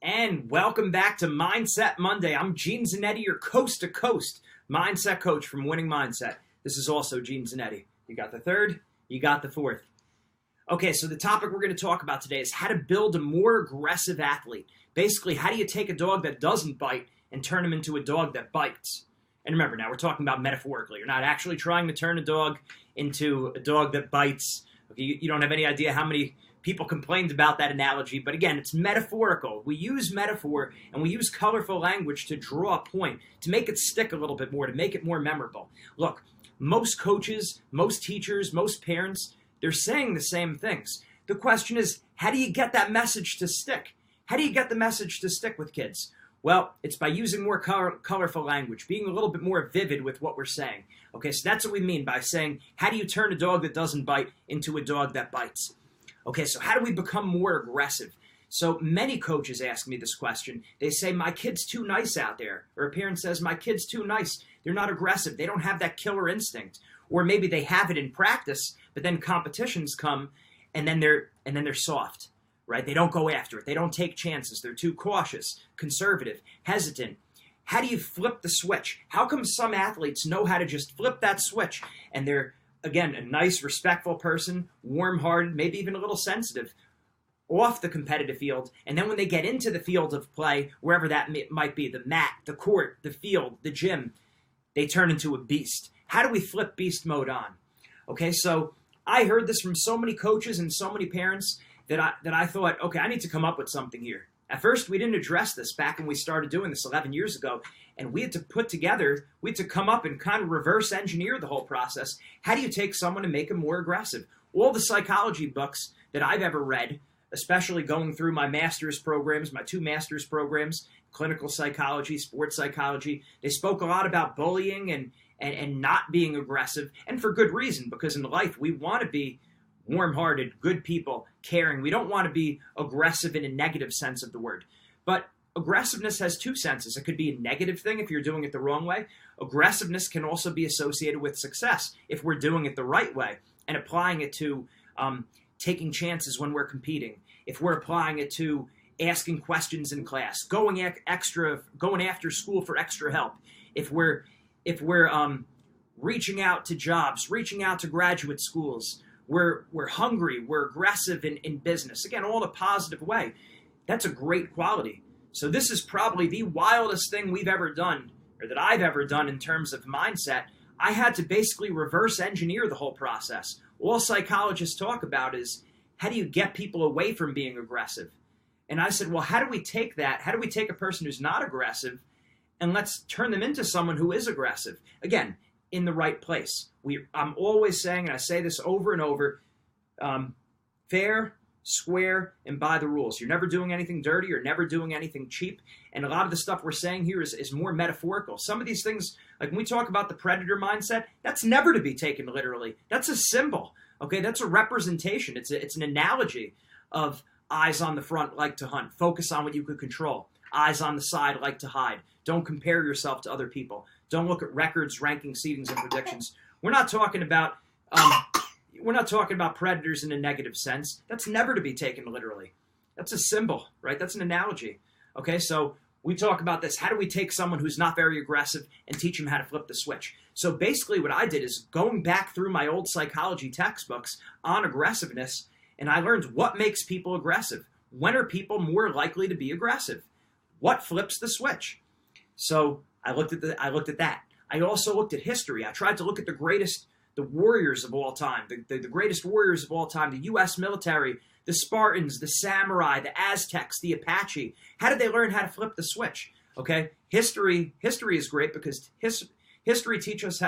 And welcome back to Mindset Monday. I'm Gene Zannetti, your coast-to-coast mindset coach from Winning Mindset. This is also Gene Zannetti. You got the third, you got the fourth. Okay, so the topic we're going to talk about today is how to build a more aggressive athlete. Basically, how do you take a dog that doesn't bite and turn him into a dog that bites? And remember, now we're talking about metaphorically. You're not actually trying to turn a dog into a dog that bites. Okay, you don't have any idea how many people complained about that analogy, but again, it's metaphorical. We use metaphor and we use colorful language to draw a point, to make it stick a little bit more, to make it more memorable. Look, most coaches, most teachers, most parents, they're saying the same things. The question is, how do you get that message to stick? How do you get the message to stick with kids? Well, it's by using more colorful language, being a little bit more vivid with what we're saying. Okay, so that's what we mean by saying, how do you turn a dog that doesn't bite into a dog that bites? Okay, so how do we become more aggressive? So many coaches ask me this question. They say, my kid's too nice out there. Or a parent says, my kid's too nice. They're not aggressive. They don't have that killer instinct. Or maybe they have it in practice, but then competitions come and then they're soft, right? They don't go after it. They don't take chances. They're too cautious, conservative, hesitant. How do you flip the switch? How come some athletes know how to just flip that switch and they're, again, a nice, respectful person, warm-hearted, maybe even a little sensitive, off the competitive field. And then when they get into the field of play, wherever that might be, the mat, the court, the field, the gym, they turn into a beast. How do we flip beast mode on? Okay, so I heard this from so many coaches and so many parents that I thought, okay, I need to come up with something here. At first, we didn't address this back when we started doing this 11 years ago, and we had to come up and kind of reverse engineer the whole process. How do you take someone and make them more aggressive? All the psychology books that I've ever read, especially going through my master's programs, my 2 master's programs, clinical psychology, sports psychology, they spoke a lot about bullying and not being aggressive, and for good reason, because in life we want to be warm-hearted, good people, caring. We don't want to be aggressive in a negative sense of the word. But aggressiveness has 2 senses. It could be a negative thing if you're doing it the wrong way. Aggressiveness can also be associated with success if we're doing it the right way and applying it to taking chances when we're competing. If we're applying it to asking questions in class, going after school for extra help. If we're reaching out to jobs, reaching out to graduate schools, we're hungry, we're aggressive in business. Again, all in a positive way. That's a great quality. So this is probably the wildest thing we've ever done, or that I've ever done in terms of mindset. I had to basically reverse engineer the whole process. All psychologists talk about is, how do you get people away from being aggressive? And I said, well, how do we take that? How do we take a person who's not aggressive and let's turn them into someone who is aggressive? Again, in the right place. I'm always saying, and I say this over and over, fair, square, and by the rules. You're never doing anything dirty. You're never doing anything cheap. And a lot of the stuff we're saying here is more metaphorical. Some of these things, like when we talk about the predator mindset, that's never to be taken literally. That's a symbol. Okay, that's a representation. It's an analogy of eyes on the front like to hunt. Focus on what you could control. Eyes on the side like to hide. Don't compare yourself to other people. Don't look at records, rankings, seedings, and predictions. We're not talking about predators in a negative sense. That's never to be taken literally. That's a symbol, right? That's an analogy. Okay, so we talk about this. How do we take someone who's not very aggressive and teach them how to flip the switch? So basically what I did is going back through my old psychology textbooks on aggressiveness, and I learned what makes people aggressive. When are people more likely to be aggressive? What flips the switch? So I looked at that. I also looked at history. I tried to look at the warriors of all time, the greatest warriors of all time, the U.S. military, the Spartans, the samurai, the Aztecs, the Apache. How did they learn how to flip the switch? Okay, history is great because history teaches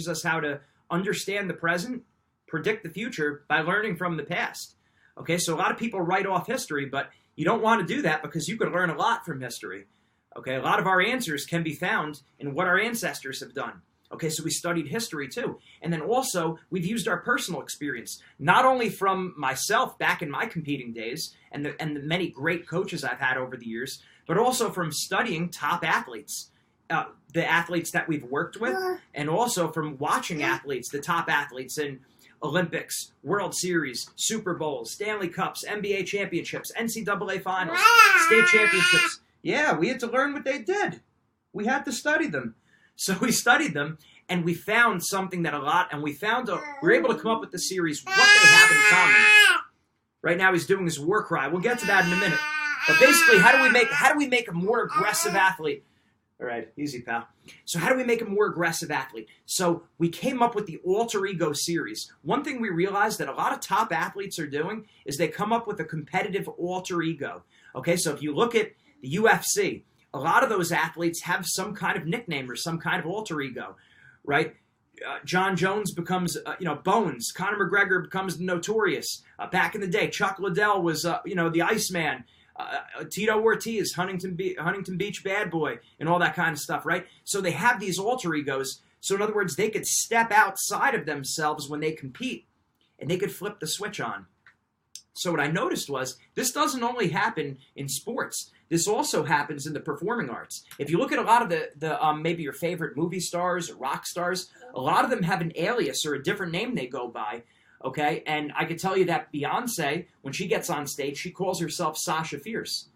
us how to understand the present, predict the future by learning from the past. Okay, so a lot of people write off history, but you don't want to do that because you could learn a lot from history. Okay, a lot of our answers can be found in what our ancestors have done. Okay, so we studied history too. And then also, we've used our personal experience, not only from myself back in my competing days and the many great coaches I've had over the years, but also from studying top athletes, the athletes that we've worked with, and also from watching athletes, the top athletes. And Olympics, World Series, Super Bowls, Stanley Cups, NBA championships, NCAA finals, state championships. Yeah, we had to learn what they did. We had to study them. So we studied them, and we found something that we were able to come up with the series, what they have in common. Right now he's doing his war cry. We'll get to that in a minute. But basically, how do we make a more aggressive athlete? All right, easy, pal. So how do we make a more aggressive athlete? So we came up with the alter ego series. One thing we realized that a lot of top athletes are doing is they come up with a competitive alter ego. Okay, so if you look at the UFC, a lot of those athletes have some kind of nickname or some kind of alter ego, right? John Jones becomes, Bones. Conor McGregor becomes Notorious. Back in the day, Chuck Liddell was, the Iceman. Tito Ortiz, Huntington Beach bad boy, and all that kind of stuff, right? So they have these alter egos. So in other words, they could step outside of themselves when they compete, and they could flip the switch on. So what I noticed was this doesn't only happen in sports. This also happens in the performing arts. If you look at a lot of the maybe your favorite movie stars or rock stars, a lot of them have an alias or a different name they go by. Okay, and I could tell you that Beyonce, when she gets on stage, she calls herself Sasha Fierce.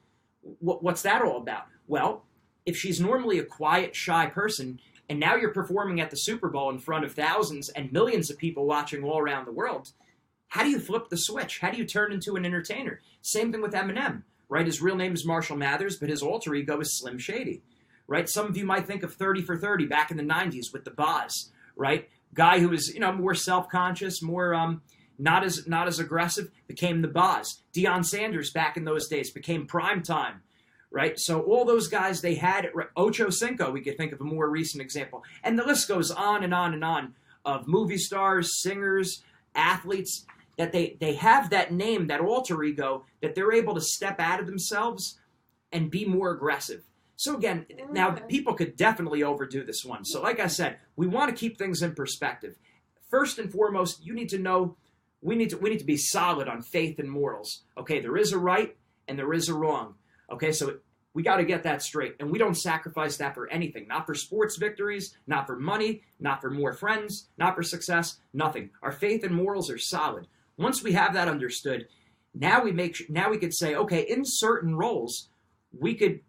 What's that all about? Well, if she's normally a quiet, shy person, and now you're performing at the Super Bowl in front of thousands and millions of people watching all around the world, how do you flip the switch? How do you turn into an entertainer? Same thing with Eminem, right? His real name is Marshall Mathers, but his alter ego is Slim Shady, right? Some of you might think of 30 for 30 back in the 90s with the Boz, right? Guy who was, more self-conscious, more not as aggressive, became the Boz. Deion Sanders back in those days became Prime Time, right? So all those guys they had, Ocho Cinco, we could think of a more recent example. And the list goes on and on and on of movie stars, singers, athletes, that they have that name, that alter ego, that they're able to step out of themselves and be more aggressive. So again, now people could definitely overdo this one. So like I said, we want to keep things in perspective. First and foremost, you need to know we need to be solid on faith and morals. Okay, there is a right and there is a wrong. Okay, so we got to get that straight. And we don't sacrifice that for anything. Not for sports victories, not for money, not for more friends, not for success, nothing. Our faith and morals are solid. Once we have that understood, now we could say, okay, in certain roles, we could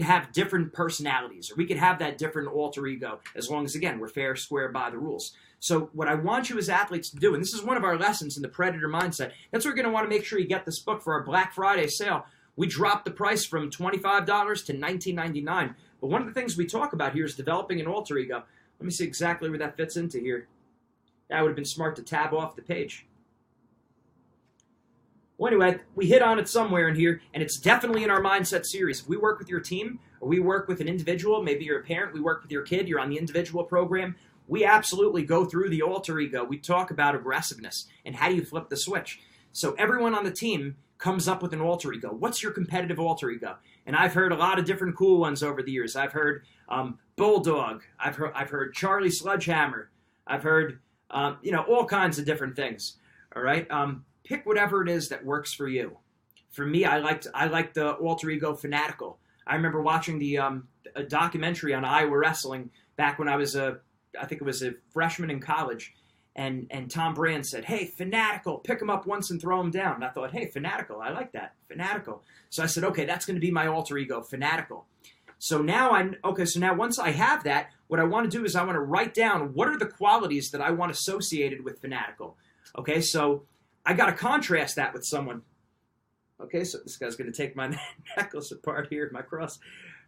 have different personalities, or we could have that different alter ego, as long as, again, we're fair, square, by the rules. So what I want you as athletes to do, and this is one of our lessons in the Predator Mindset, that's why you're going to want to make sure you get this book for our Black Friday sale. We dropped the price from $25 to $19.99. But one of the things we talk about here is developing an alter ego. Let me see exactly where that fits into here. That would have been smart to tab off the page. Well, anyway, we hit on it somewhere in here, and it's definitely in our Mindset series. If we work with your team, or we work with an individual, maybe you're a parent, we work with your kid, you're on the individual program, we absolutely go through the alter ego. We talk about aggressiveness and how do you flip the switch. So everyone on the team comes up with an alter ego. What's your competitive alter ego? And I've heard a lot of different cool ones over the years. I've heard Bulldog. I've heard Charlie Sledgehammer. I've heard all kinds of different things. All right. Pick whatever it is that works for you. For me, I like the alter ego Fanatical. I remember watching a documentary on Iowa wrestling back when I was I think it was a freshman in college, and Tom Brand said, "Hey, Fanatical, pick him up once and throw him down." And I thought, "Hey, Fanatical, I like that, Fanatical." So I said, "Okay, that's going to be my alter ego, Fanatical." So now once I have that, what I want to do is I want to write down what are the qualities that I want associated with Fanatical. Okay, so I got to contrast that with someone. Okay, so this guy's going to take my necklace apart here, my cross,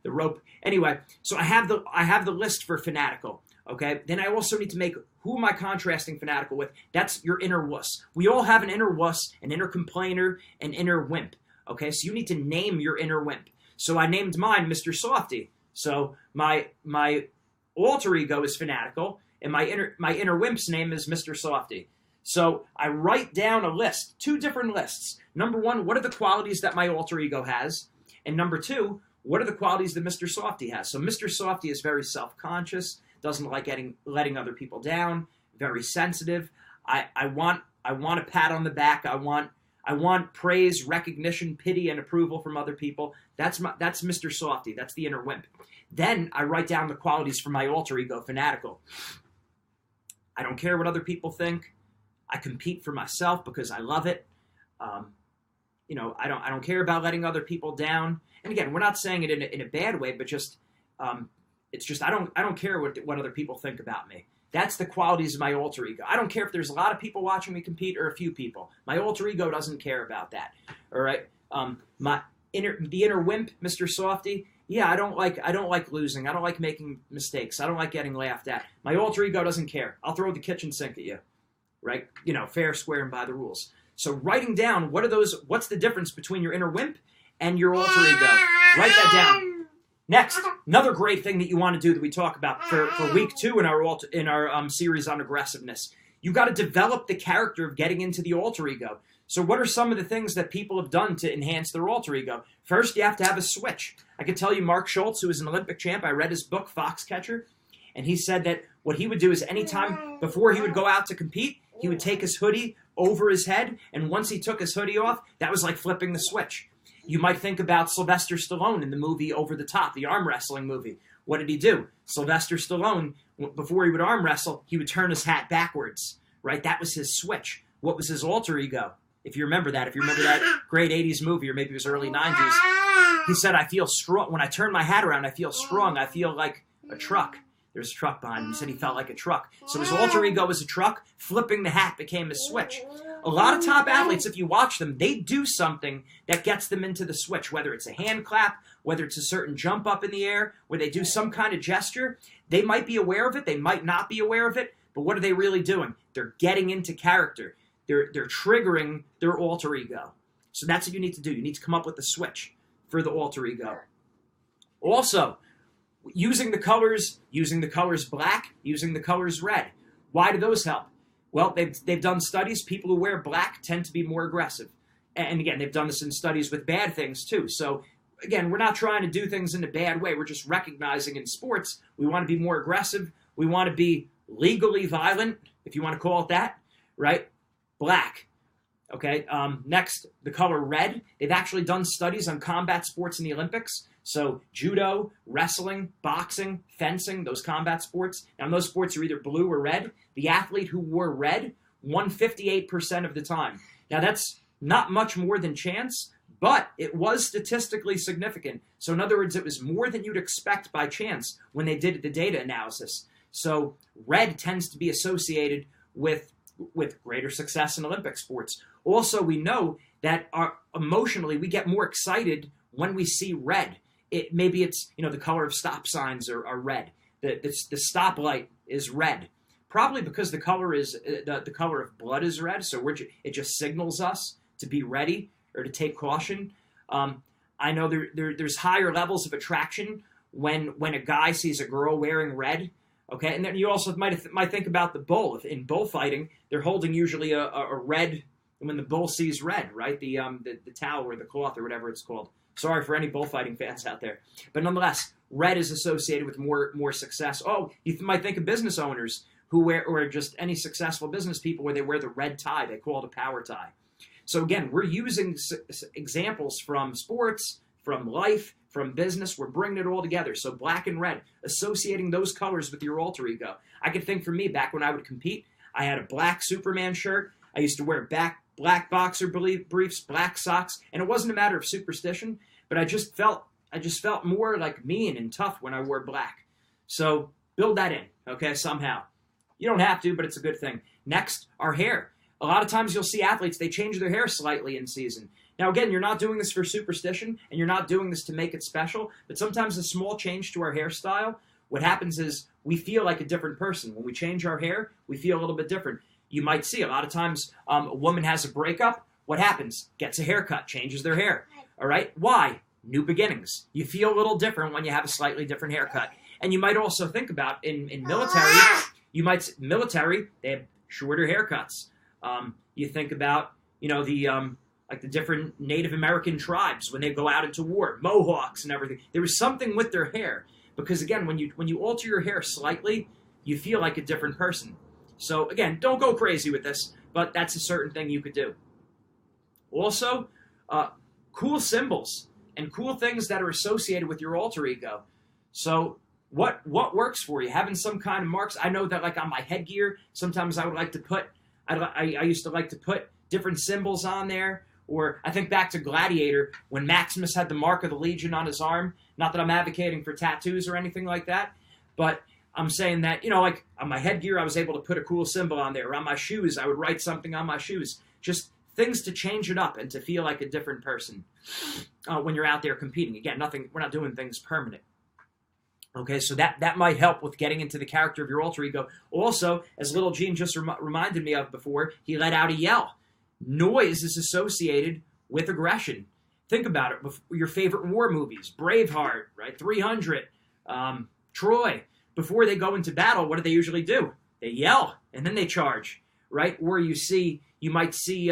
the rope. Anyway, so I have the list for Fanatical. Okay, then I also need to make, who am I contrasting Fanatical with? That's your inner wuss. We all have an inner wuss, an inner complainer, an inner wimp. Okay, so you need to name your inner wimp. So I named mine Mr. Softy. So my alter ego is Fanatical, and my inner wimp's name is Mr. Softy. So I write down a list, 2 different lists. Number 1, what are the qualities that my alter ego has? And number 2, what are the qualities that Mr. Softy has? So Mr. Softy is very self-conscious, doesn't like letting other people down, very sensitive. I want a pat on the back. I want praise, recognition, pity, and approval from other people. That's Mr. Softy. That's the inner wimp. Then I write down the qualities for my alter ego, Fanatical. I don't care what other people think. I compete for myself because I love it. I don't care about letting other people down. And again, we're not saying it in a bad way, but just it's just I don't care what other people think about me. That's the qualities of my alter ego. I don't care if there's a lot of people watching me compete or a few people. My alter ego doesn't care about that. All right. The inner wimp, Mr. Softy. Yeah, I don't like losing. I don't like making mistakes. I don't like getting laughed at. My alter ego doesn't care. I'll throw the kitchen sink at you. Right? Fair, square, and by the rules. So writing down what's the difference between your inner wimp and your alter ego? Write that down. Next, another great thing that you want to do that we talk about for week 2 in our series on aggressiveness. You got to develop the character of getting into the alter ego. So what are some of the things that people have done to enhance their alter ego? First, you have to have a switch. I can tell you Mark Schultz, who is an Olympic champ, I read his book, Foxcatcher, and he said that what he would do is anytime before he would go out to compete, he would take his hoodie over his head, and once he took his hoodie off, that was like flipping the switch. You might think about Sylvester Stallone in the movie Over the Top, the arm wrestling movie. What did he do? Sylvester Stallone, before he would arm wrestle, he would turn his hat backwards, right? That was his switch. What was his alter ego? If you remember that great 80s movie, or maybe it was early 90s, he said, I feel strong. When I turn my hat around, I feel strong. I feel like a truck. There's a truck behind him. He said he felt like a truck. So his alter ego was a truck. Flipping the hat became his switch. A lot of top athletes, if you watch them, they do something that gets them into the switch, whether it's a hand clap, whether it's a certain jump up in the air, where they do some kind of gesture. They might be aware of it. They might not be aware of it. But what are they really doing? They're getting into character. They're triggering their alter ego. So that's what you need to do. You need to come up with a switch for the alter ego. Also, using the colors black, using the colors red. Why do those help? Well, they've done studies. People who wear black tend to be more aggressive. And again, they've done this in studies with bad things too. So again, we're not trying to do things in a bad way. We're just recognizing in sports, we want to be more aggressive. We want to be legally violent, if you want to call it that, right? Black. Okay. Next, the color red. They've actually done studies on combat sports in the Olympics. So judo, wrestling, boxing, fencing, those combat sports. Now, in those sports, you're either blue or red. The athlete who wore red won 58% of the time. Now, that's not much more than chance, but it was statistically significant. So, in other words, it was more than you'd expect by chance when they did the data analysis. So, red tends to be associated with greater success in Olympic sports. Also, we know that emotionally, we get more excited when we see red. Maybe it's, the color of stop signs are red. The stoplight is red. Probably because the color of blood is red, so it just signals us to be ready or to take caution. I know there's higher levels of attraction when a guy sees a girl wearing red. Okay, and then you also might think about the bull. If in bullfighting, they're holding usually a red when the bull sees red, right? The towel or the cloth or whatever it's called. Sorry for any bullfighting fans out there. But nonetheless, red is associated with more success. Oh, you might think of business owners who wear, or just any successful business people where they wear the red tie. They call it a power tie. So again, we're using examples from sports, from life, from business. We're bringing it all together. So black and red, associating those colors with your alter ego. I could think for me, back when I would compete, I had a black Superman shirt. I used to wear black boxer briefs, black socks, and it wasn't a matter of superstition, but I just felt more like mean and tough when I wore black. So build that in, okay, somehow. You don't have to, but it's a good thing. Next, our hair. A lot of times you'll see athletes, they change their hair slightly in season. Now, again, you're not doing this for superstition, and you're not doing this to make it special, but sometimes a small change to our hairstyle, what happens is we feel like a different person. When we change our hair, we feel a little bit different. You might see a lot of times a woman has a breakup. What happens? Gets a haircut, changes their hair. All right? Why? New beginnings. You feel a little different when you have a slightly different haircut. And you might also think about in military, they have shorter haircuts. You think about, the different Native American tribes when they go out into war, Mohawks and everything. There was something with their hair because, again, when you alter your hair slightly, you feel like a different person. So, again, don't go crazy with this, but that's a certain thing you could do. Also, cool symbols and cool things that are associated with your alter ego. So what works for you? Having some kind of marks. I know that, like, on my headgear, sometimes I would like to put I used to like to put different symbols on there. Or I think back to Gladiator when Maximus had the mark of the Legion on his arm. Not that I'm advocating for tattoos or anything like that, but I'm saying that, like on my headgear, I was able to put a cool symbol on there. Or on my shoes, I would write something on my shoes. Just things to change it up and to feel like a different person when you're out there competing. Again, we're not doing things permanent. Okay, so that might help with getting into the character of your alter ego. Also, as little Gene just reminded me of before, he let out a yell. Noise is associated with aggression. Think about it. Your favorite war movies, Braveheart, right? 300, Troy. Before they go into battle, what do they usually do? They yell, and then they charge, right? Or you might see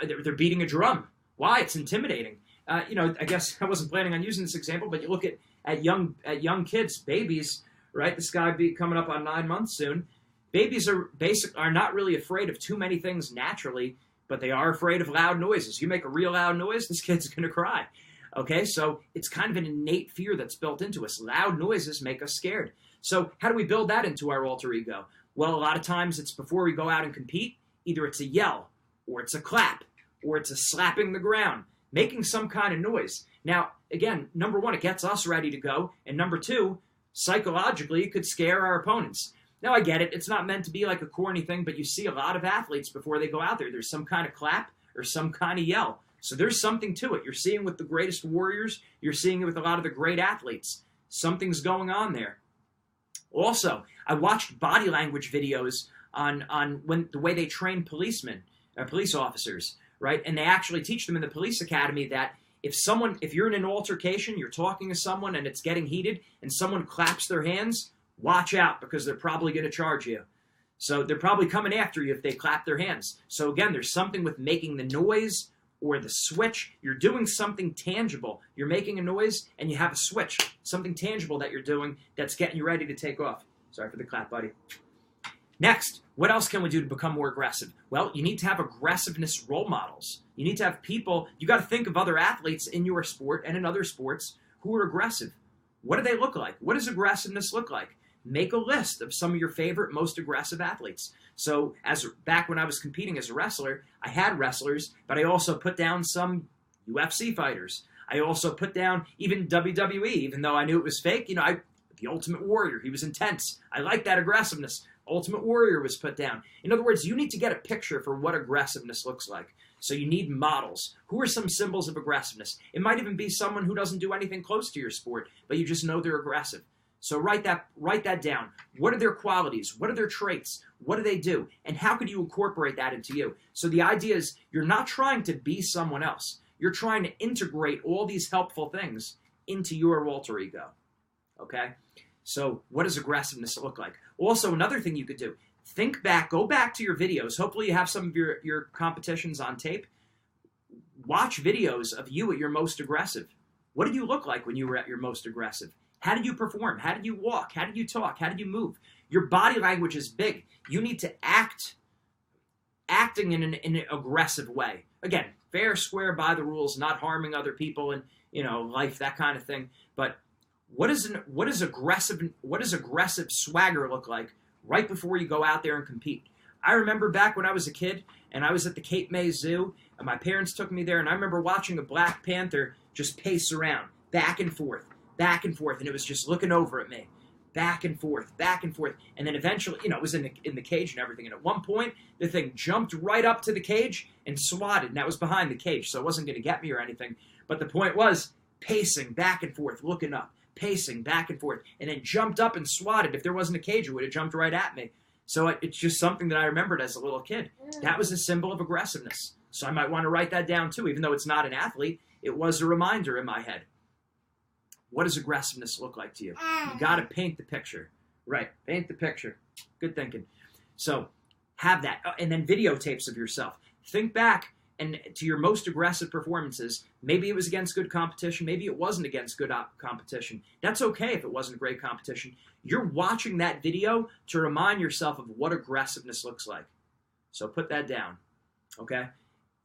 they're beating a drum. Why? It's intimidating. I guess I wasn't planning on using this example, but you look at young kids, babies, right? This guy be coming up on 9 months soon. Babies are not really afraid of too many things naturally, but they are afraid of loud noises. You make a real loud noise, this kid's going to cry. Okay, so it's kind of an innate fear that's built into us. Loud noises make us scared. So how do we build that into our alter ego? Well, a lot of times it's before we go out and compete. Either it's a yell, or it's a clap, or it's a slapping the ground, making some kind of noise. Now, again, number one, it gets us ready to go. And number two, psychologically, it could scare our opponents. Now, I get it. It's not meant to be like a corny thing, but you see a lot of athletes before they go out there. There's some kind of clap or some kind of yell. So there's something to it. You're seeing with the greatest warriors. You're seeing it with a lot of the great athletes. Something's going on there. Also, I watched body language videos on the way they train police officers, right? And they actually teach them in the police academy that if you're in an altercation, you're talking to someone and it's getting heated and someone claps their hands, watch out because they're probably going to charge you. So they're probably coming after you if they clap their hands. So again, there's something with making the noise or the switch. You're doing something tangible. You're making a noise and you have a switch, something tangible that you're doing that's getting you ready to take off. Sorry for the clap, buddy. Next, what else can we do to become more aggressive? Well, you need to have aggressiveness role models. You need to have people, you got to think of other athletes in your sport and in other sports who are aggressive. What do they look like? What does aggressiveness look like? Make a list of some of your favorite, most aggressive athletes. So back when I was competing as a wrestler, I had wrestlers, but I also put down some UFC fighters. I also put down even WWE, even though I knew it was fake. The Ultimate Warrior, he was intense. I like that aggressiveness. Ultimate Warrior was put down. In other words, you need to get a picture for what aggressiveness looks like. So you need models. Who are some symbols of aggressiveness? It might even be someone who doesn't do anything close to your sport, but you just know they're aggressive. So write that down. What are their qualities? What are their traits? What do they do? And how could you incorporate that into you? So the idea is you're not trying to be someone else. You're trying to integrate all these helpful things into your alter ego. Okay? So what does aggressiveness look like? Also, another thing you could do, go back to your videos. Hopefully you have some of your competitions on tape. Watch videos of you at your most aggressive. What did you look like when you were at your most aggressive? How did you perform? How did you walk? How did you talk? How did you move? Your body language is big. You need to acting in an aggressive way. Again, fair, square, by the rules, not harming other people and life, that kind of thing. But what does aggressive swagger look like right before you go out there and compete? I remember back when I was a kid and I was at the Cape May Zoo and my parents took me there and I remember watching a black panther just pace around, back and forth, and it was just looking over at me, back and forth, and then eventually, it was in the cage and everything. And at one point, the thing jumped right up to the cage and swatted, and that was behind the cage, so it wasn't going to get me or anything. But the point was pacing back and forth, looking up, pacing back and forth, and then jumped up and swatted. If there wasn't a cage, it would have jumped right at me. So it's just something that I remembered as a little kid. That was a symbol of aggressiveness. So I might want to write that down too, even though it's not an athlete. It was a reminder in my head. What does aggressiveness look like to you? You got to paint the picture. Right, paint the picture. Good thinking. So have that. And then videotapes of yourself. Think back and to your most aggressive performances. Maybe it was against good competition. Maybe it wasn't against good competition. That's okay if it wasn't a great competition. You're watching that video to remind yourself of what aggressiveness looks like. So put that down. Okay?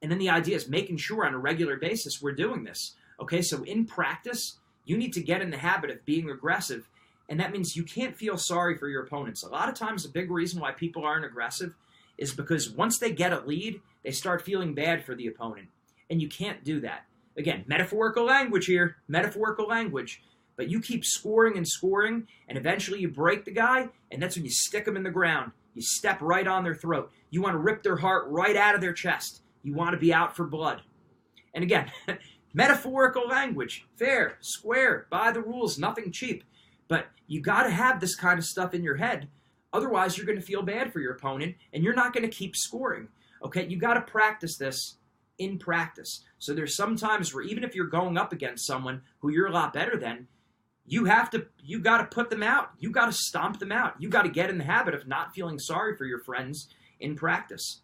And then the idea is making sure on a regular basis we're doing this. Okay, so in practice, you need to get in the habit of being aggressive, and that means you can't feel sorry for your opponents. A lot of times, the big reason why people aren't aggressive is because once they get a lead, they start feeling bad for the opponent. And you can't do that. Again, metaphorical language here, metaphorical language. But you keep scoring and scoring, and eventually you break the guy, and that's when you stick them in the ground. You step right on their throat. You want to rip their heart right out of their chest. You want to be out for blood. And again, metaphorical language, fair, square, by the rules, nothing cheap. But you got to have this kind of stuff in your head. Otherwise, you're going to feel bad for your opponent, and you're not going to keep scoring. Okay, you got to practice this in practice. So there's some times where even if you're going up against someone who you're a lot better than, you got to put them out. You got to stomp them out. You got to get in the habit of not feeling sorry for your friends in practice.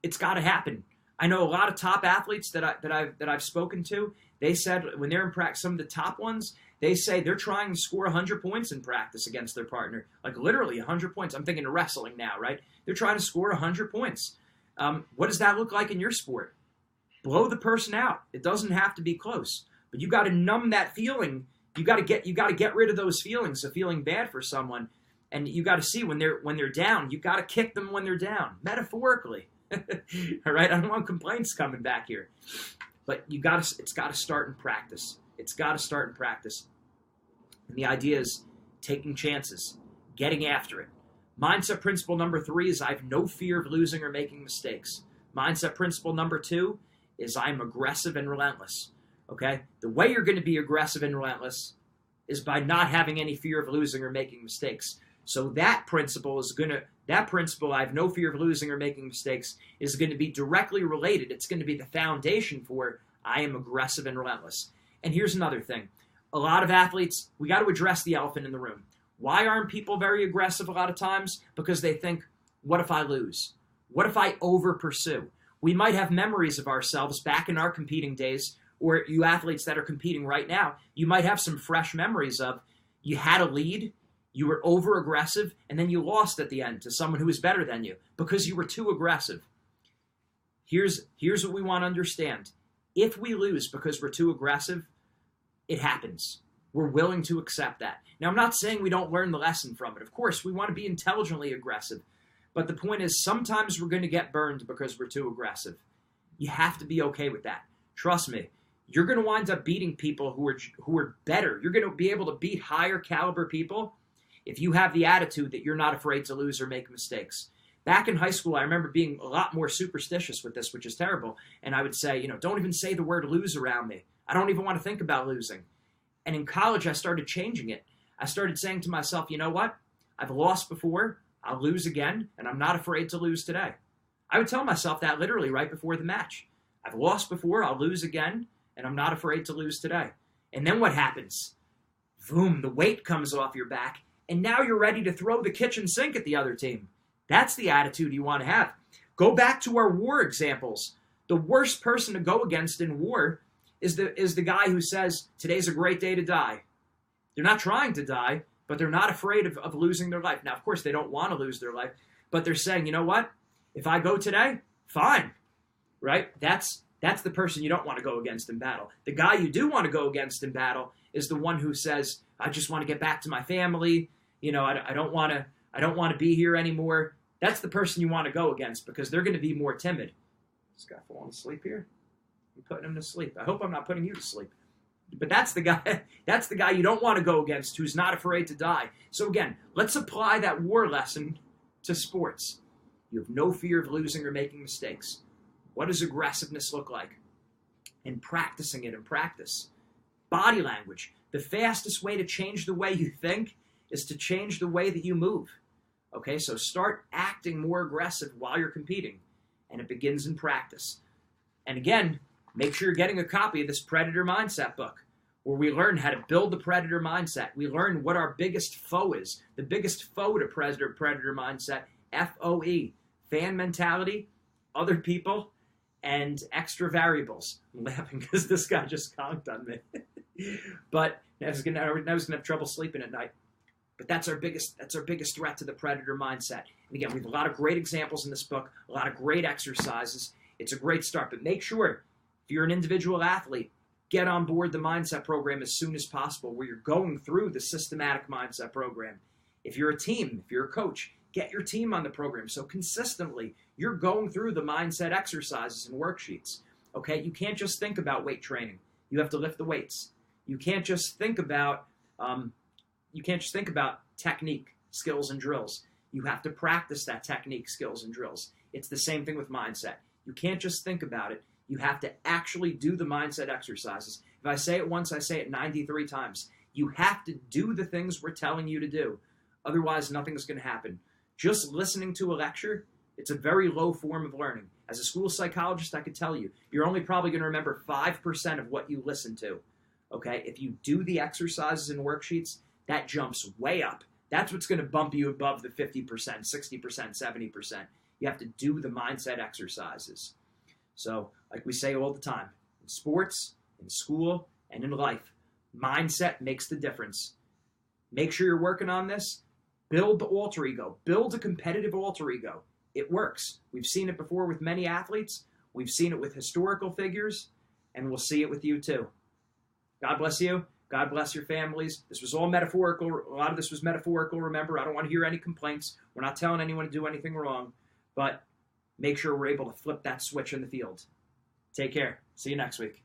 It's got to happen. I know a lot of top athletes that I've spoken to. They said when they're in practice, some of the top ones, they say they're trying to score 100 points in practice against their partner, like literally 100 points. I'm thinking of wrestling now, right? They're trying to score 100 points. What does that look like in your sport? Blow the person out. It doesn't have to be close, but you got to numb that feeling. You got to get rid of those feelings of feeling bad for someone, and you got to see when they're down. You got to kick them when they're down, metaphorically. All right, I don't want complaints coming back here, but it's got to start in practice. It's got to start in practice. And the idea is taking chances, getting after it. Mindset principle number 3 is I have no fear of losing or making mistakes. Mindset principle number 2 is I'm aggressive and relentless. Okay? The way you're going to be aggressive and relentless is by not having any fear of losing or making mistakes. So that principle, I have no fear of losing or making mistakes, is going to be directly related. It's going to be the foundation for I am aggressive and relentless. And here's another thing. A lot of athletes, we got to address the elephant in the room. Why aren't people very aggressive a lot of times? Because they think, what if I lose? What if I over-pursue? We might have memories of ourselves back in our competing days, or you athletes that are competing right now, you might have some fresh memories of you had a lead, you were over-aggressive, and then you lost at the end to someone who was better than you because you were too aggressive. Here's what we want to understand. If we lose because we're too aggressive, it happens. We're willing to accept that. Now, I'm not saying we don't learn the lesson from it. Of course, we want to be intelligently aggressive. But the point is, sometimes we're going to get burned because we're too aggressive. You have to be okay with that. Trust me. You're going to wind up beating people who are better. You're going to be able to beat higher caliber people if you have the attitude that you're not afraid to lose or make mistakes. Back in high school, I remember being a lot more superstitious with this, which is terrible. And I would say, don't even say the word lose around me. I don't even want to think about losing. And in college, I started changing it. I started saying to myself, you know what? I've lost before. I'll lose again, and I'm not afraid to lose today. I would tell myself that literally right before the match. I've lost before. I'll lose again, and I'm not afraid to lose today. And then what happens? Boom, the weight comes off your back, and now you're ready to throw the kitchen sink at the other team. That's the attitude you want to have. Go back to our war examples. The worst person to go against in war is the guy who says, today's a great day to die. They're not trying to die, but they're not afraid of losing their life. Now, of course, they don't want to lose their life, but they're saying, you know what? If I go today, fine, right? That's the person you don't want to go against in battle. The guy you do want to go against in battle is the one who says, I just want to get back to my family. I don't want to be here anymore. That's the person you want to go against because they're going to be more timid. This guy falling asleep here. I'm putting him to sleep. I hope I'm not putting you to sleep. But that's the guy you don't want to go against who's not afraid to die. So again, let's apply that war lesson to sports. You have no fear of losing or making mistakes. What does aggressiveness look like? And practicing it in practice. Body language. The fastest way to change the way you think is to change the way that you move. Okay, so start acting more aggressive while you're competing. And it begins in practice. And again, make sure you're getting a copy of this Predator Mindset book, where we learn how to build the Predator Mindset. We learn what our biggest foe is. The biggest foe to Predator Mindset, FOE, fan mentality, other people, and extra variables. I'm laughing because this guy just conked on me. But I was gonna have trouble sleeping at night. But that's our biggest threat to the Predator Mindset. And again, we have a lot of great examples in this book, a lot of great exercises. It's a great start. But make sure, if you're an individual athlete, get on board the mindset program as soon as possible, where you're going through the systematic mindset program. If you're a team, if you're a coach, Get your team on the program. So consistently, you're going through the mindset exercises and worksheets. Okay, you can't just think about weight training. You have to lift the weights. You can't just think about technique, skills, and drills. You have to practice that technique, skills, and drills. It's the same thing with mindset. You can't just think about it. You have to actually do the mindset exercises. If I say it once, I say it 93 times. You have to do the things we're telling you to do. Otherwise, nothing's going to happen. Just listening to a lecture, it's a very low form of learning. As a school psychologist, I could tell you, you're only probably going to remember 5% of what you listen to. Okay? If you do the exercises and worksheets, that jumps way up. That's what's going to bump you above the 50%, 60%, 70%. You have to do the mindset exercises. So, like we say all the time, in sports, in school, and in life, mindset makes the difference. Make sure you're working on this. Build the alter ego. Build a competitive alter ego. It works. We've seen it before with many athletes. We've seen it with historical figures, and we'll see it with you too. God bless you. God bless your families. This was all metaphorical. A lot of this was metaphorical. Remember, I don't want to hear any complaints. We're not telling anyone to do anything wrong, but make sure we're able to flip that switch in the field. Take care. See you next week.